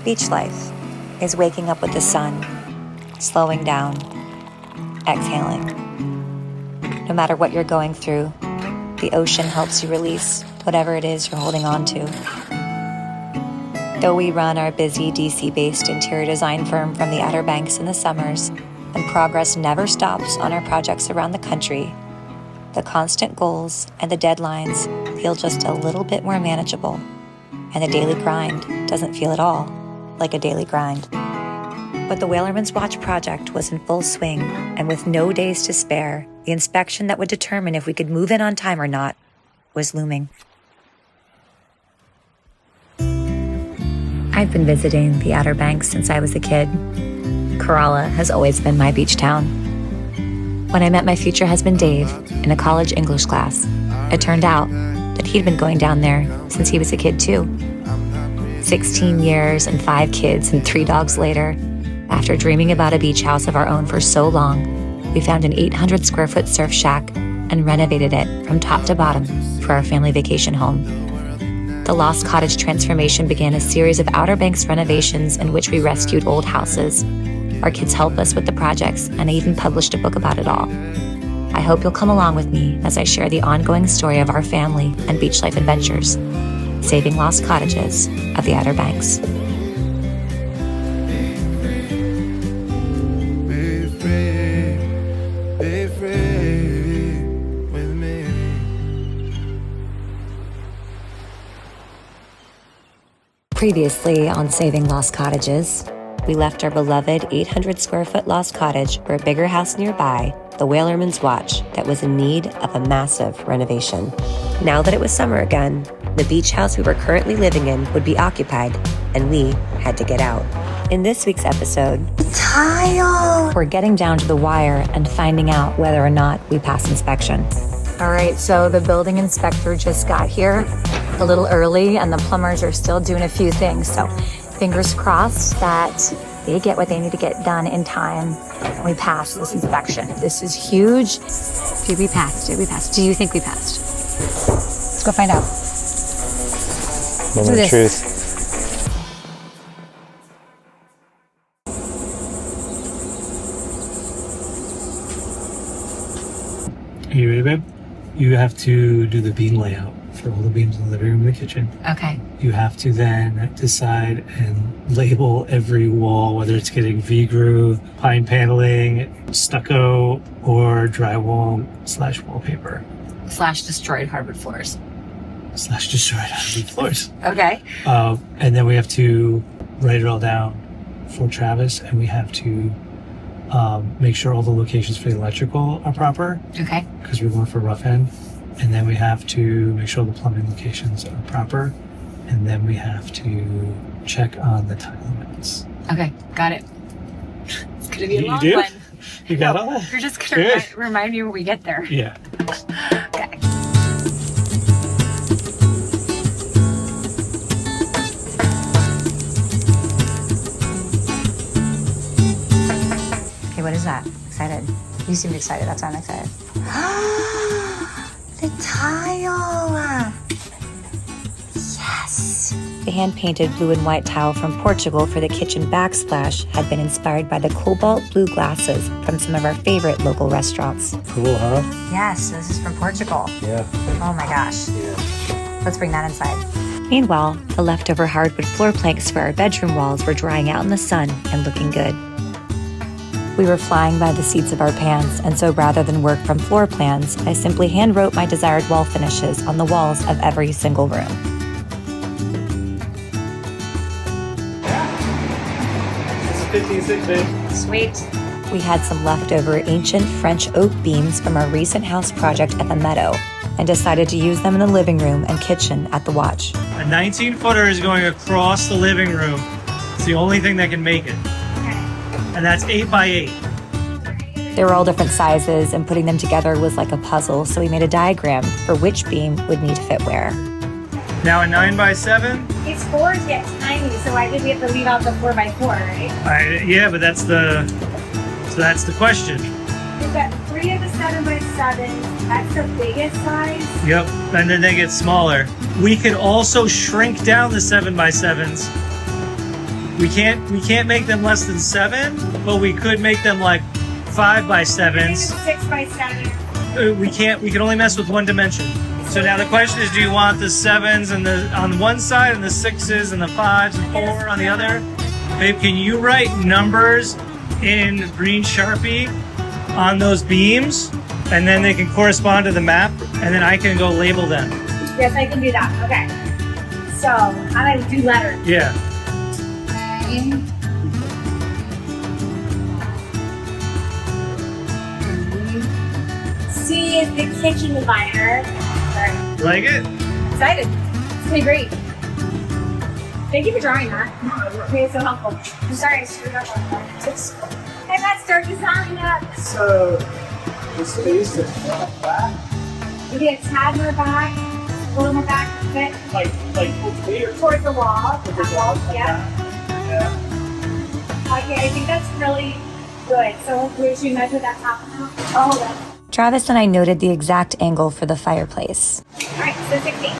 Beach life is waking up with the sun, slowing down, exhaling. No matter what you're going through, the ocean helps you release whatever it is you're holding on to. Though we run our busy DC-based interior design firm from the Outer Banks in the summers, and progress never stops on our projects around the country, the constant goals and the deadlines feel just a little bit more manageable, and the daily grind doesn't feel at all like a daily grind. But the Whalerman's Watch project was in full swing, and with no days to spare, the inspection that would determine if we could move in on time or not was looming. I've been visiting the Outer Banks since I was a kid. Kerala has always been my beach town. When I met my future husband Dave in a college English class, it turned out that he'd been going down there since he was a kid too. 16 years and 5 kids and 3 dogs later, after dreaming about a beach house of our own for so long, we found an 800 square foot surf shack and renovated it from top to bottom for our family vacation home. The Lost Cottage transformation began a series of Outer Banks renovations in which we rescued old houses. Our kids helped us with the projects, and I even published a book about it all. I hope you'll come along with me as I share the ongoing story of our family and beach life adventures. Saving Lost Cottages of the Outer Banks. Previously on Saving Lost Cottages, we left our beloved 800 square foot Lost Cottage for a bigger house nearby, the Whalerman's Watch, that was in need of a massive renovation. Now that it was summer again, the beach house we were currently living in would be occupied, and we had to get out. In this week's episode, Tile! We're getting down to the wire and finding out whether or not we pass inspection. All right, so the building inspector just got here a little early, and the plumbers are still doing a few things. So fingers crossed that they get what they need to get done in time and we pass this inspection. This is huge. Did we pass? Did we pass? Do you think we passed? Let's go find out. Moment of truth. Are you ready, babe? You have to do the beam layout for all the beams in the living room and the kitchen. Okay. You have to then decide and label every wall, whether it's getting V-groove, pine paneling, stucco, or drywall / wallpaper. / destroyed hardwood floors. / destroyed hardwood floors. Okay. And then we have to write it all down for Travis, and we have to make sure all the locations for the electrical are proper. Okay. Because we're going for rough end. And then we have to make sure the plumbing locations are proper. And then we have to check on the tile limits. Okay, got it. It's going to be a long do? one. You got all that? You're just going to remind me when we get there. Yeah. Okay. Okay, what is that? Excited. You seemed excited. That's why I'm excited. The tile! Yes! The hand-painted blue and white tile from Portugal for the kitchen backsplash had been inspired by the cobalt blue glasses from some of our favorite local restaurants. Cool, huh? Yes, this is from Portugal. Yeah. Oh my gosh. Yeah. Let's bring that inside. Meanwhile, the leftover hardwood floor planks for our bedroom walls were drying out in the sun and looking good. We were flying by the seats of our pants, and so rather than work from floor plans, I simply hand-wrote my desired wall finishes on the walls of every single room. This is 15.6, babe. Sweet. We had some leftover ancient French oak beams from our recent house project at the Meadow, and decided to use them in the living room and kitchen at the Watch. A 19-footer is going across the living room. It's the only thing that can make it. And that's 8 by 8. They were all different sizes, and putting them together was like a puzzle, so we made a diagram for which beam would need to fit where. Now a 9 by 7? These floors get tiny, so I think we have to leave out the 4 by 4, right? Yeah, but that's the question. We've got 3 of the 7 by 7s. That's the biggest size. Yep, and then they get smaller. We could also shrink down the 7 by 7s We can't make them less than 7, but we could make them like 5 by 7s. 6 by 7. We can only mess with one dimension. So now the question is, do you want the 7s and on one side and the 6s and the 5s and 4 on the other? Babe, can you write numbers in green Sharpie on those beams, and then they can correspond to the map, and then I can go label them? Yes, I can do that. Okay. So, how do I do letters? Yeah. C is the kitchen divider. Sorry. Like it? Excited. It's gonna be great. Thank you for drawing that. It's so helpful. I'm sorry I screwed up on that. I got start designing up. So, the space is back, Maybe a tad more back, a little more back, fit like here. towards the wall. Yeah. Yeah. Okay, I think that's really good. So we should measure that top now. Oh, hold on. Travis and I noted the exact angle for the fireplace. All right, so 60.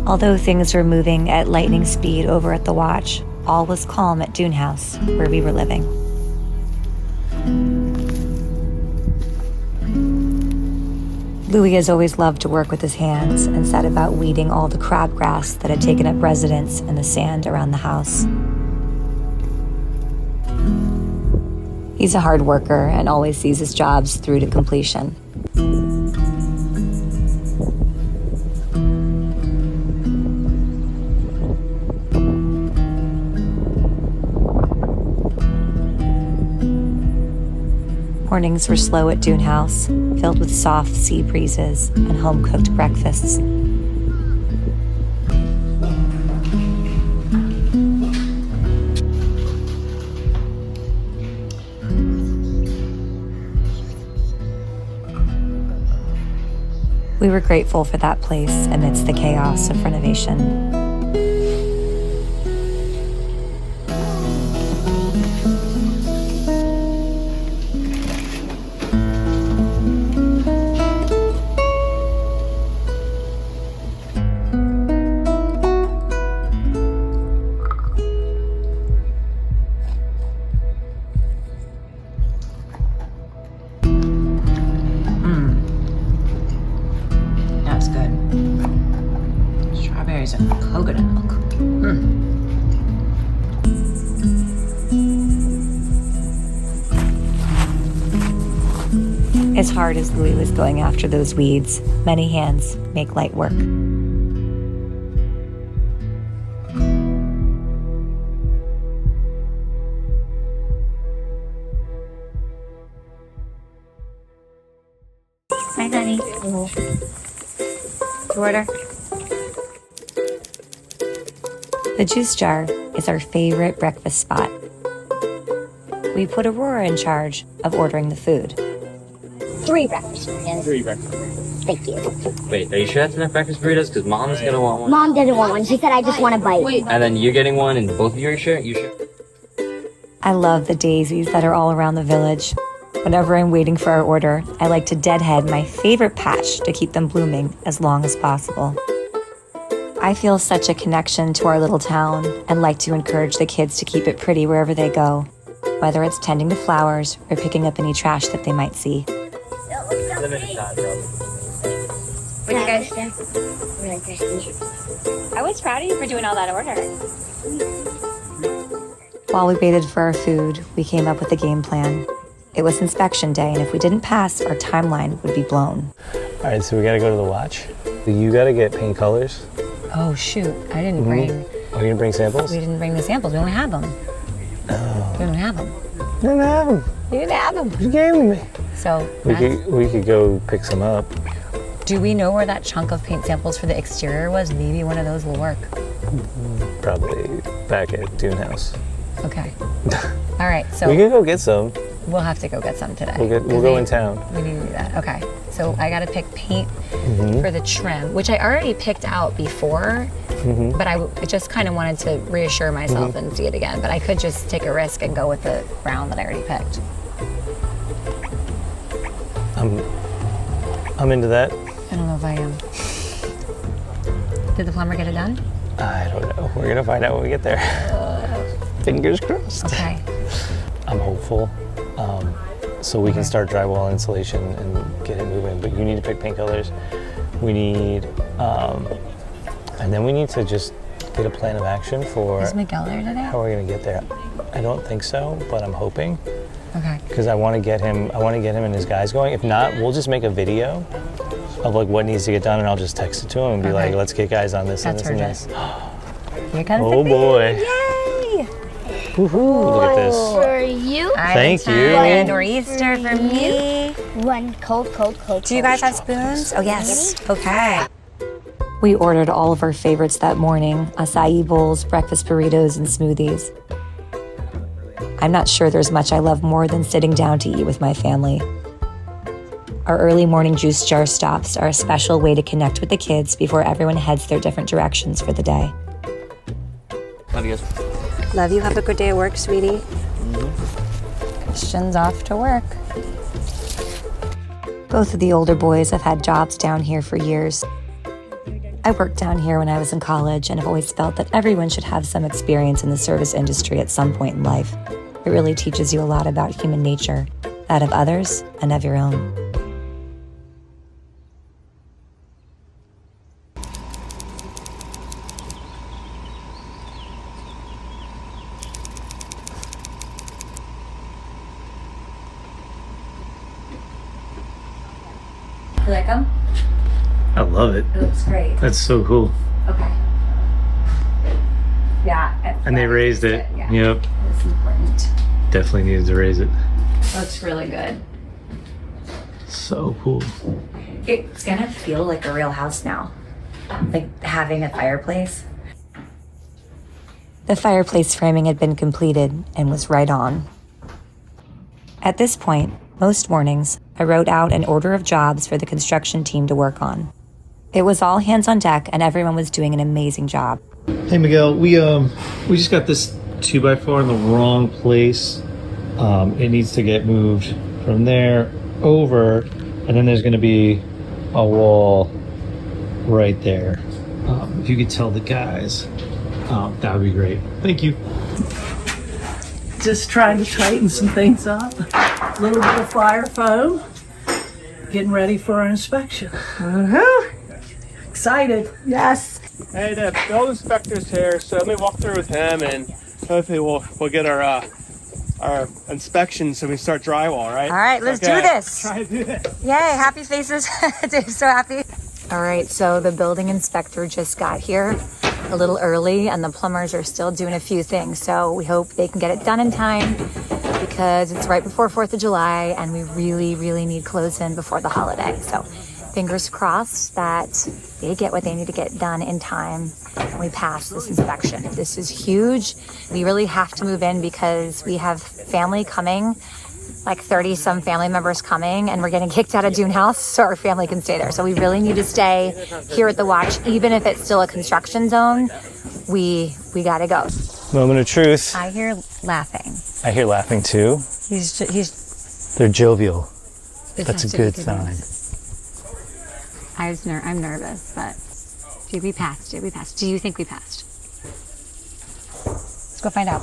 Although things were moving at lightning speed over at the Watch, all was calm at Dune House, where we were living. Louis has always loved to work with his hands and set about weeding all the crabgrass that had taken up residence in the sand around the house. He's a hard worker and always sees his jobs through to completion. Mornings were slow at Dune House, filled with soft sea breezes and home-cooked breakfasts. We were grateful for that place amidst the chaos of renovation. That's good. Strawberries and coconut milk. As hard as Louis was going after those weeds, many hands make light work. Hi, honey. To order. The juice jar is our favorite breakfast spot. We put Aurora in charge of ordering the food. 3 breakfast burritos. 3 breakfast. Thank you. Wait, are you sure that's enough breakfast burritos? Because mom's gonna want one. Mom didn't want one. She said I just want a bite. And then you're getting one, and both of you are sure? You sure? I love the daisies that are all around the village. Whenever I'm waiting for our order, I like to deadhead my favorite patch to keep them blooming as long as possible. I feel such a connection to our little town and like to encourage the kids to keep it pretty wherever they go, whether it's tending the flowers or picking up any trash that they might see. What do you guys think? Really tasty. I was proud of you for doing all that order. While we waited for our food, we came up with a game plan. It was inspection day, and if we didn't pass, our timeline would be blown. All right, so we gotta go to the Watch. You gotta get paint colors. Oh, shoot. I didn't bring... Oh, you didn't bring samples? We didn't bring the samples. We don't have them. Oh. We don't have them. You didn't have them. You didn't have them. You gave them to me. So, We could go pick some up. do we know where that chunk of paint samples for the exterior was? Maybe one of those will work. Probably back at Dune House. Okay. All right, so... We can go get some. We'll have to go get some today. We'll go in town. We need to do that. Okay. So I got to pick paint for the trim, which I already picked out before, but I just kind of wanted to reassure myself and see it again. But I could just take a risk and go with the brown that I already picked. I'm into that. I don't know if I am. Did the plumber get it done? I don't know. We're gonna find out when we get there. Fingers crossed. Okay. I'm hopeful. So we can start drywall insulation and get it moving. But you need to pick paint colors. We need, and then we need to just get a plan of action for Is Miguel there today? how we're gonna get there. I don't think so, but I'm hoping. Okay. Because I want to get him and his guys going. If not, we'll just make a video of like what needs to get done, and I'll just text it to him and be like, let's get guys on this and this and this. Here comes Oh the boy. Yay! Woohoo! Look at this. For you, Thank you. And nor'easter for me. one cold. Do you guys have spoons? Oh, yes. Okay. We ordered all of our favorites that morning: acai bowls, breakfast burritos, and smoothies. I'm not sure there's much I love more than sitting down to eat with my family. Our early morning juice jar stops are a special way to connect with the kids before everyone heads their different directions for the day. Love you guys. Love you. Have a good day at work, sweetie. Christian's off to work. Both of the older boys have had jobs down here for years. I worked down here when I was in college and have always felt that everyone should have some experience in the service industry at some point in life. It really teaches you a lot about human nature, that of others and of your own. You like them? I love it. It looks great. That's so cool. Okay. Yeah. And they raised it. Yeah. Yep. It's important. Definitely needed to raise it. Looks really good. So cool. It's gonna feel like a real house now. Like having a fireplace. The fireplace framing had been completed and was right on. At this point, most mornings, I wrote out an order of jobs for the construction team to work on. It was all hands on deck and everyone was doing an amazing job. Hey Miguel, we just got this 2x4 in the wrong place. It needs to get moved from there over, and then there's going to be a wall right there. If you could tell the guys, that would be great. Thank you. Just trying to tighten some things up. A little bit of fire foam. Getting ready for our inspection. Excited. Yes. Hey, the building inspector's here, so let me walk through with him, and hopefully we'll get our inspection so we start drywall, right? All right, let's do this. Try to do this. Yay, happy faces. Dave's so happy. All right, so the building inspector just got here a little early and the plumbers are still doing a few things. So we hope they can get it done in time because it's right before 4th of July and we really, really need clothes in before the holiday. So fingers crossed that they get what they need to get done in time and we pass this inspection. This is huge. We really have to move in because we have family coming, like 30 some family members coming, and we're getting kicked out of Dune House so our family can stay there. So we really need to stay here at the watch, even if it's still a construction zone. We gotta go. Moment of truth. I hear laughing. I hear laughing too. They're jovial. That's a good sign. I'm nervous, but did we pass? Did we pass? Do you think we passed? Let's go find out.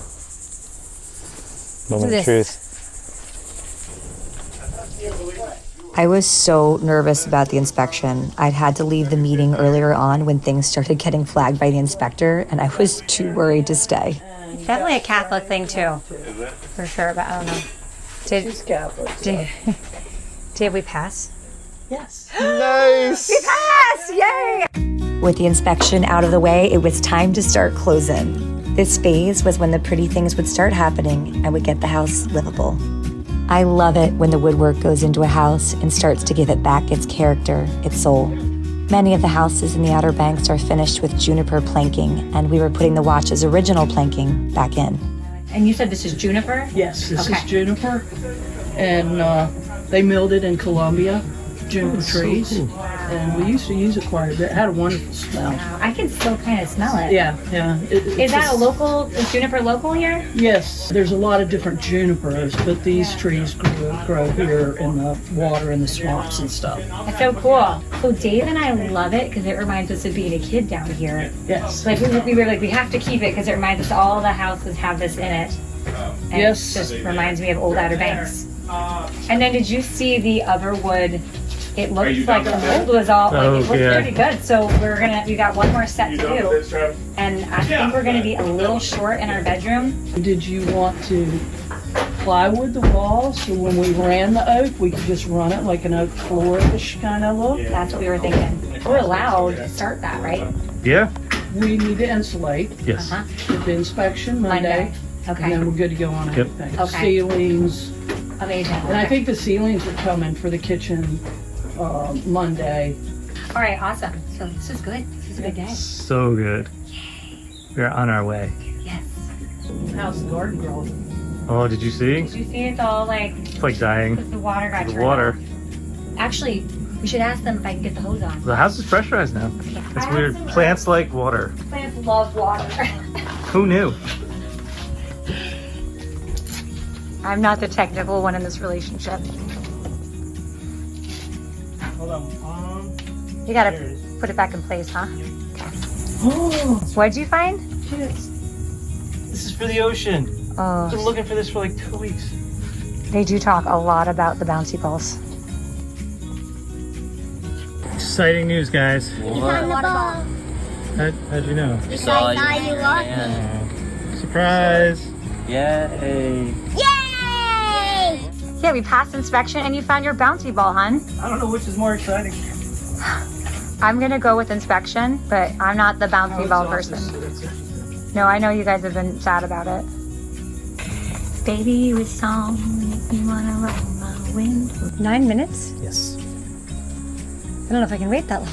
Moment of truth. I was so nervous about the inspection. I'd had to leave the meeting earlier on when things started getting flagged by the inspector, and I was too worried to stay. Definitely a Catholic thing too, for sure. But I don't know. She's Catholic. Did we pass? Yes. Nice. We passed! Yay! With the inspection out of the way, it was time to start closing. This phase was when the pretty things would start happening and would get the house livable. I love it when the woodwork goes into a house and starts to give it back its character, its soul. Many of the houses in the Outer Banks are finished with juniper planking, and we were putting the Watch's original planking back in. And you said this is juniper? Yes, this is juniper. and they milled it in Colombia, juniper trees. And we used to use it quite a bit. It had a wonderful smell. Wow, I can still kind of smell it. Yeah. Is that a local, is juniper local here? Yes, there's a lot of different junipers, but these trees grow here in the water and the swamps and stuff. That's so cool. So Dave and I love it because it reminds us of being a kid down here. Yes. Like we were like, we have to keep it because it reminds us all the houses have this in it. And Yes. It just reminds me of old Outer Banks. And then did you see the other wood? It looks like the mold was all, like, it looks pretty good. So we got one more set to do. And I think we're gonna be a little short in our bedroom. Did you want to plywood the walls so when we ran the oak, we could just run it like an oak floor-ish kind of look? That's what we were thinking. We're allowed to start that, right? Yeah. We need to insulate Yes. with the inspection Monday. And Okay, then we're good to go on everything. Okay. Ceilings. amazing. And I think the ceilings are coming for the kitchen Monday. All right, awesome. So this is good. This is a good day. So good. We're on our way. Yes. How's the garden growing? Oh, did you see? Did you see it's all like, It's like dying. because the water got The turned water. off. Actually, we should ask them if I can get the hose on. The house is pressurized now. Yeah. That's I have weird. some- Plants like water. Plants love water. Who knew? I'm not the technical one in this relationship. Hold on. You gotta put it back in place, huh? Oh, What'd you find? this is for the ocean. I've been Oh, looking for this for like 2 weeks. they do talk a lot about the bouncy balls. Exciting news, guys. How'd you know? Saw you. Surprise! Yay! Yeah, we passed inspection and you found your bouncy ball, hun. I don't know which is more exciting. I'm gonna go with inspection, but I'm not the bouncy ball person. No, I know you guys have been sad about it. Baby with song, make me wanna ride my wind. 9 minutes? Yes. I don't know if I can wait that long.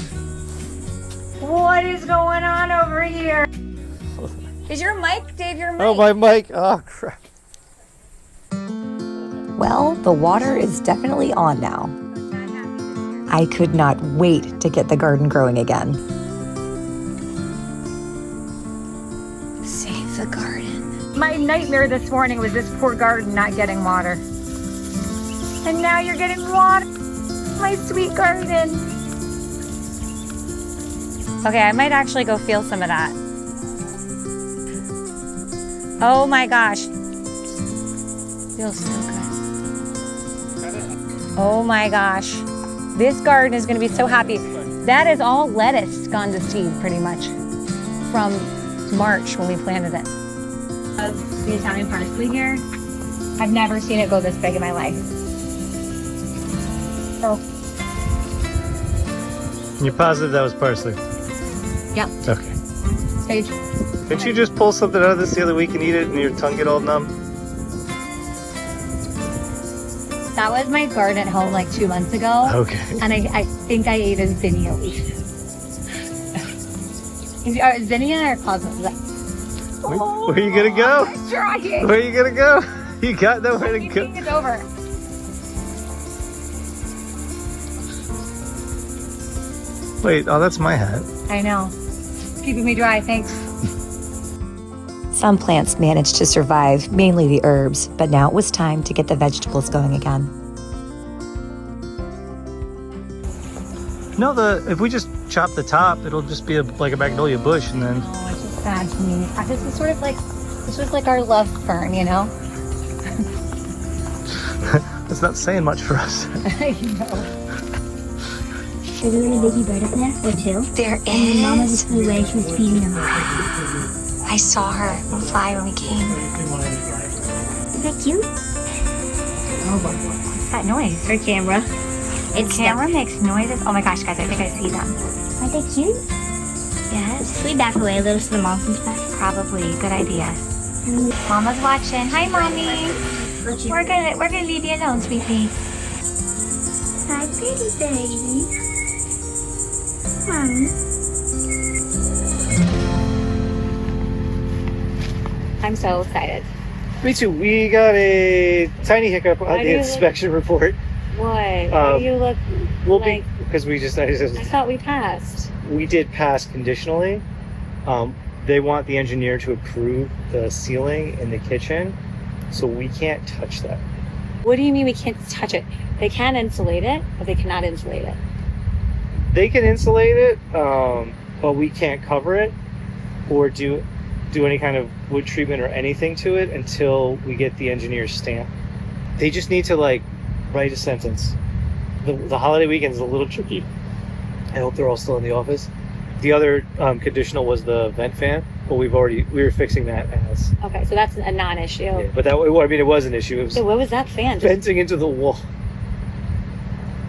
What is going on over here? Is your mic, Dave, your mic? Oh, my mic. Oh, crap. Well, the water is definitely on now. I could not wait to get the garden growing again. Save the garden. My nightmare this morning was this poor garden not getting water. And now you're getting water. My sweet garden. Okay, I might actually go feel some of that. Oh my gosh. Feels so good. Oh my gosh. This garden is gonna be so happy. That is all lettuce gone to seed pretty much from March when we planted it. The Italian parsley here. I've never seen it go this big in my life. Oh, You're positive that was parsley? yep. Okay. Sage. Didn't you just pull something out of this the other week and eat it and your tongue get all numb? That was my garden at home like 2 months ago. Okay. And I think I ate a zinnia leaf. Zinnia or cosmos? Where are you gonna go? I'm trying. Where are you gonna go? You got nowhere to You go. think it's over. Wait, oh, that's my hat. I know. Keeping me dry, thanks. Some plants managed to survive, mainly the herbs, but now it was time to get the vegetables going again. No, if we just chop the top, it'll just be like a magnolia bush, and then Oh, it's just sad to me. This is sort of like, this was like our love fern, you know? it's not saying much for us. I know. Is there a baby bird up there? Or two? There And then Mama is. just flew away. She was feeding them. I saw her fly when we came. Is that cute? What's that noise? Her camera. Its camera makes noises. Oh my gosh, guys, I think I see them. Aren't they cute? Yes, Should we back away a little so the mom comes back? probably. Good idea. Mama's watching. Hi, mommy. We're gonna leave you alone, sweetie. Hi, pretty baby. Mommy. I'm so excited. Me too. We got a tiny hiccup on the inspection report. What? Why do you look like... Because I thought we passed. We did pass conditionally. They want the engineer to approve the ceiling in the kitchen, so we can't touch that. What do you mean we can't touch it? They can insulate it, but they cannot insulate it. They can insulate it, but we can't cover it or do any kind of wood treatment or anything to it until we get the engineer's stamp. They just need to like write a sentence. The holiday weekend is a little tricky. I hope they're all still in the office. The other conditional was the vent fan, but we were fixing that as. Okay, so that's a non-issue. Yeah, but it was an issue. It was so what was that fan? Venting into the wall.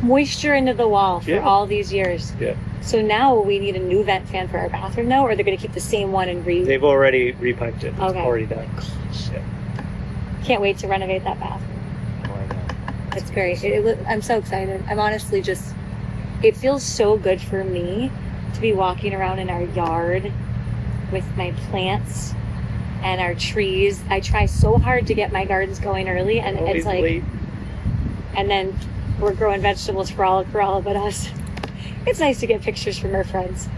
Moisture into the wall for all these years. Yeah. So now we need a new vent fan for our bathroom now, or they're going to keep the same one and They've already repiped it. It's already done. Yeah. Can't wait to renovate that bathroom. Oh, I know. It's great. I'm so excited. I'm honestly just. It feels so good for me to be walking around in our yard with my plants and our trees. I try so hard to get my gardens going early, and it's like late. And then we're growing vegetables for all of Corolla but us. It's nice to get pictures from our friends.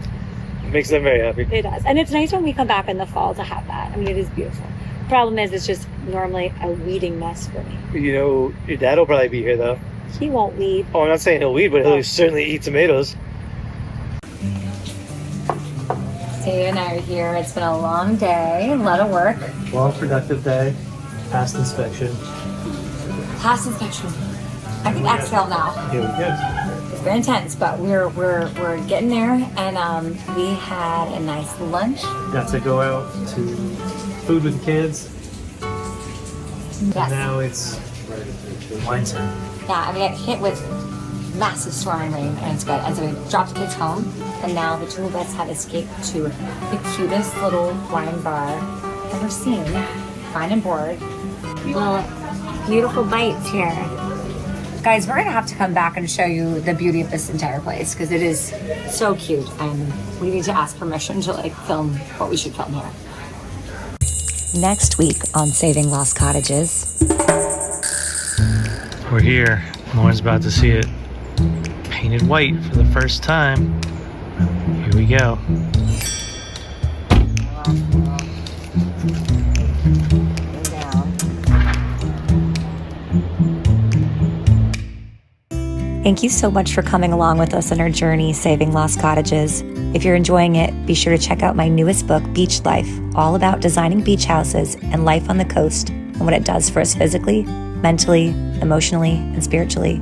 It makes them very happy. It does. And it's nice when we come back in the fall to have that. I mean, it is beautiful. Problem is, it's just normally a weeding mess for me. You know, your dad will probably be here though. He won't weed. Oh, I'm not saying he'll weed, but he'll certainly eat tomatoes. Dave and I are here. It's been a long day, a lot of work. Long, productive day. Past inspection. Past inspection. I can exhale now. Here we go. It's been intense, but we're getting there, and we had a nice lunch. Got to go out to food with the kids. Yes. And now it's wine time. Yeah, I got hit with massive storm rain, and it's good. And so we dropped the kids home, and now the two of us have escaped to the cutest little wine bar I've ever seen. Fine and board. Little beautiful bites here. Guys, we're gonna have to come back and show you the beauty of this entire place because it is so cute, and we need to ask permission to like film what we should film here. Next week on Saving Lost Cottages. We're here. Lauren's about to see it painted white for the first time. Here we go. Thank you so much for coming along with us on our journey, Saving Lost Cottages. If you're enjoying it, be sure to check out my newest book, Beach Life, all about designing beach houses and life on the coast and what it does for us physically, mentally, emotionally, and spiritually.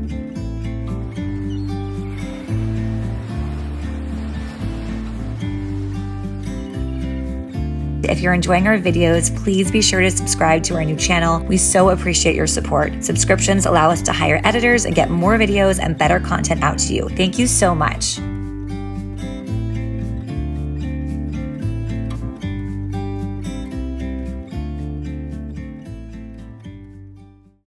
If you're enjoying our videos, please be sure to subscribe to our new channel. We so appreciate your support. Subscriptions allow us to hire editors and get more videos and better content out to you. Thank you so much.